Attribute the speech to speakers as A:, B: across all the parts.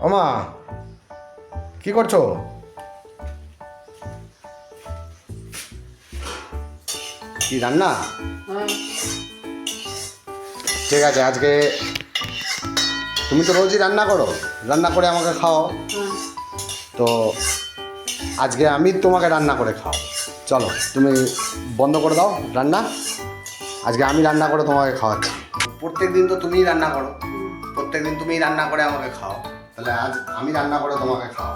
A: ওমা কি করছো? কি রান্না? ঠিক আছে, আজকে তুমি তো রোজই রান্না করো, রান্না করে আমাকে খাও। তো আজকে আমি তোমাকে রান্না করে খাও। চলো তুমি বন্ধ করে দাও রান্না, আজকে আমি রান্না করে তোমাকে খাওয়াচ্ছি। প্রত্যেক দিন তো তুমিই রান্না করো, প্রত্যেক দিন তুমিই রান্না করে আমাকে খাও, তাহলে আজ আমি রান্না করে তোমাকে খাও।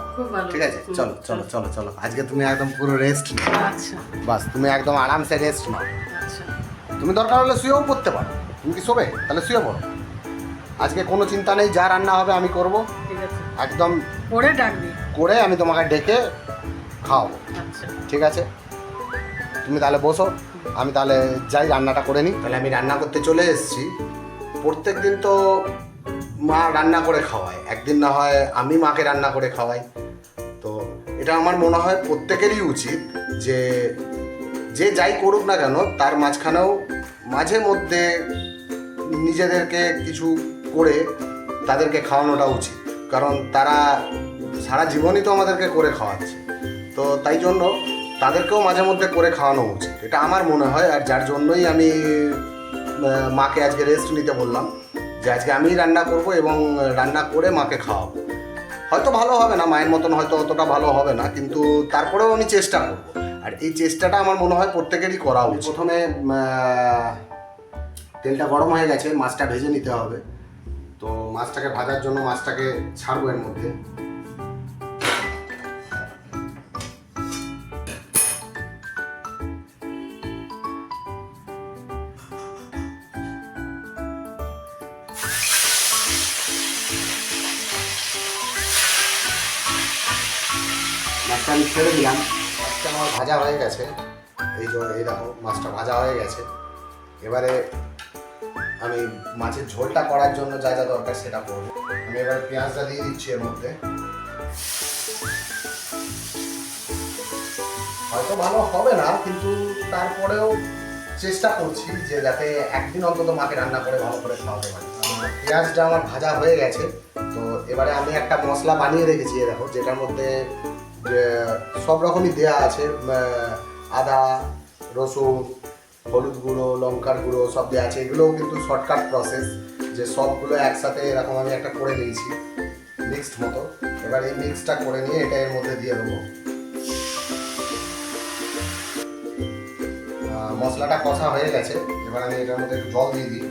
A: ঠিক আছে, চলো চলো চলো চলো, আজকে তুমি একদম পুরো রেস্ট নাও।
B: আচ্ছা
A: বাস তুমি একদম আরামসে রেস্ট নাও।
B: আচ্ছা
A: তুমি দরকার হলে শুয়েও পড়তে পারো। তুমি কি শোবে? তাহলে শুয়ে পড়ো। আজকে কোনো চিন্তা নেই, যা রান্না হবে আমি করব,
B: ঠিক আছে,
A: একদম
B: পরে ডাকবি।
A: করে আমি তোমাকে ডেকে খাওয়াবো।
B: আচ্ছা
A: ঠিক আছে, তুমি তাহলে বসো, আমি তাহলে যাই রান্নাটা করে নিই। তাহলে আমি রান্না করতে চলে এসেছি। প্রত্যেক দিন তো মা রান্না করে খাওয়ায়, একদিন না হয় আমি মাকে রান্না করে খাওয়াই। তো এটা আমার মনে হয় প্রত্যেকেরই উচিত যে যে যাই করুক না কেন তার মাঝখানেও মাঝে মধ্যে নিজেদেরকে কিছু করে তাদেরকে খাওয়ানোটা উচিত, কারণ তারা সারা জীবনই তো আমাদেরকে করে খাওয়াচ্ছে। তো তাই জন্য তাদেরকেও মাঝে মধ্যে করে খাওয়ানো উচিত, এটা আমার মনে হয়। আর যার জন্যই আমি মাকে আজকে রেস্ট নিতে বললাম, যে আজকে আমিই রান্না করব এবং রান্না করে মাকে খাওয়াবো। হয়তো ভালো হবে না, মায়ের মতন হয়তো অতটা ভালো হবে না, কিন্তু তারপরেও আমি চেষ্টা করব। আর এই চেষ্টাটা আমার মনে হয় প্রত্যেকেরই করা উচিত। প্রথমে তেলটা গরম হয়ে গেছে, মাছটা ভেজে নিতে হবে। তো মাছটাকে ভাজার জন্য মাছটাকে ছাড়বো এর মধ্যে। মাছটা আমি ছেড়ে দিলাম, মাছটা আমার ভাজা হয়ে গেছে। এই দেখো মাছটা ভাজা হয়ে গেছে। এবারে আমি মাছের ঝোলটা করার জন্য যা যা দরকার সেটা করবো। আমি এবার পেঁয়াজটা দিয়ে দিচ্ছি এর মধ্যে। হয়তো ভালো হবে না, কিন্তু তারপরেও চেষ্টা করছি যে যাতে একদিন অন্তত মাকে রান্না করে ভালো করে খাওয়াতে পারি। পেঁয়াজটা আমার ভাজা হয়ে গেছে। তো এবারে আমি একটা মশলা বানিয়ে রেখেছি, দেখো, যেটার মধ্যে সব রকমই দেওয়া আছে, আদা, রসুন, হলুদ গুঁড়ো, লঙ্কার গুঁড়ো সব দেওয়া আছে। এগুলোও কিন্তু শর্টকাট প্রসেস, যে সবগুলো একসাথে এরকম আমি একটা করে নিয়েছি মিক্সড মতো। এবার এই মিক্সটা করে নিয়ে এটা এর মধ্যে দিয়ে দেবো। মশলাটা কষা হয়ে গেছে, এবার আমি এটার মধ্যে একটু জল দিয়ে দিই।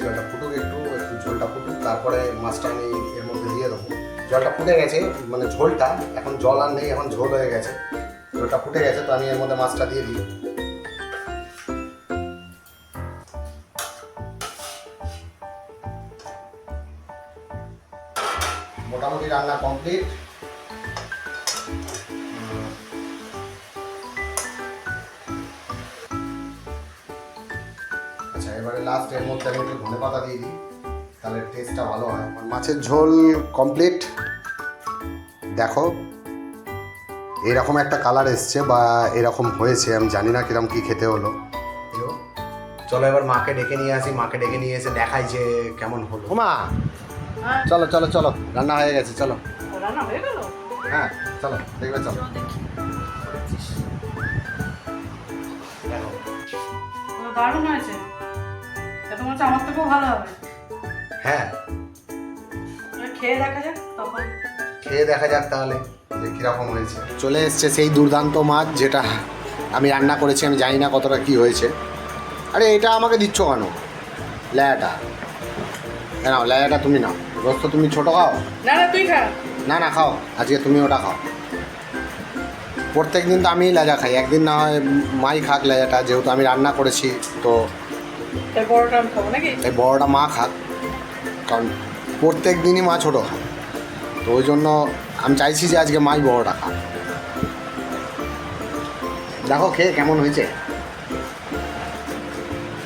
A: জলটা ফুটুক, একটু ঝোলটা ফুটুক, তারপরে মাছটা আমি এর মধ্যে দিয়ে দেবো। জলটা ফুটে গেছে, মানে ঝোলটা, এখন জল আর নেই, এখন ঝোল হয়ে গেছে। ঝোলটা ফুটে গেছে, তো আমি এর মধ্যে মাছটা দিয়ে দিই। মোটামুটি রান্না কমপ্লিট। আচ্ছা, এবারে লাস্ট এর মধ্যে আমি একটু ধনেপাতা দিয়ে দিই, তাহলে টেস্টটা ভালো হয়। মাছের ঝোল কমপ্লিট। দেখো এরকম একটা কালার এসছে বা এরকম হয়েছে, আমি জানি না কিরকম কি খেতে হলো। চলো এবার মাকে ডেকে নিয়ে আসি, মাকে ডেকে নিয়ে এসে দেখাই যে কেমন হলো। মা চলো চলো চলো, রান্না হয়ে গেছে, চলো।
B: রান্না হয়ে গেল?
A: হ্যাঁ চলো, দেখবে, চলো।
B: দারুণ হয়েছে, এটা তোমার আমার থেকেও ভালো হবে।
A: হ্যাঁ,
B: খেয়ে দেখা যাক তখন।
A: খেয়ে দেখা যাক তাহলে যে কীরকম হয়েছে। চলে এসছে সেই দুর্দান্ত মাছ যেটা আমি রান্না করেছি, আমি জানি না কতটা কি হয়েছে। আরে এটা আমাকে দিচ্ছ কেন? লেয়াটা নাও, লেয়াটা তুমি নাও। রোজ তুমি ছোটো খাও।
B: না না তুই খা।
A: না না খাও, আজকে তুমি ওটা খাও। প্রত্যেক দিন তো আমিই লেজা খাই, একদিন না হয় মাই খাক লেজাটা, যেহেতু আমি রান্না করেছি। তো
B: এই বড়টা আমি খাবো নাকি?
A: এই বড়টা মা খাক, কারণ প্রত্যেক দিনই মা ছোটো খায়। তো ওই জন্য আমি চাইছি যে আজকে মাই বড়টা খাক। দেখো খেয়ে কেমন হয়েছে?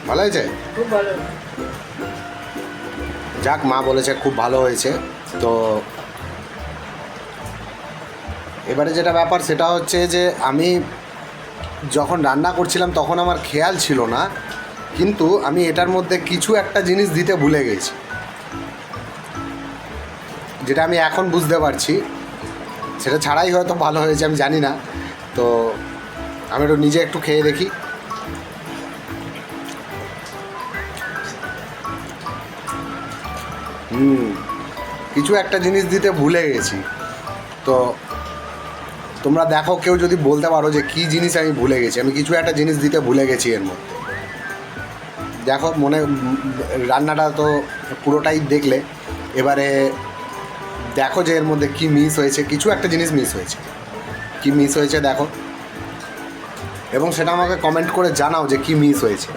A: ভালো হয়েছে?
B: খুব ভালো।
A: যাক, মা বলেছে খুব ভালো হয়েছে। তো এবারে যেটা ব্যাপার সেটা হচ্ছে যে আমি যখন রান্না করছিলাম তখন আমার খেয়াল ছিল না, কিন্তু আমি এটার মধ্যে কিছু একটা জিনিস দিতে ভুলে গেছি। যেটা আমি এখন বুঝতে পারছি, সেটা ছাড়াই হয়তো ভালো হয়েছে, আমি জানি না। তো আমি একটু নিজে একটু খেয়ে দেখি। কিছু একটা জিনিস দিতে ভুলে গেছি। তো তোমরা দেখো, কেউ যদি বলতে পারো যে কী জিনিস আমি ভুলে গেছি। আমি কিছু একটা জিনিস দিতে ভুলে গেছি এর মধ্যে। দেখো, রান্নাটা তো পুরোটাই দেখলে, এবারে দেখো যে এর মধ্যে কী মিস হয়েছে। কিছু একটা জিনিস মিস হয়েছে, কী মিস হয়েছে দেখো, এবং সেটা আমাকে কমেন্ট করে জানাও যে কী মিস হয়েছে।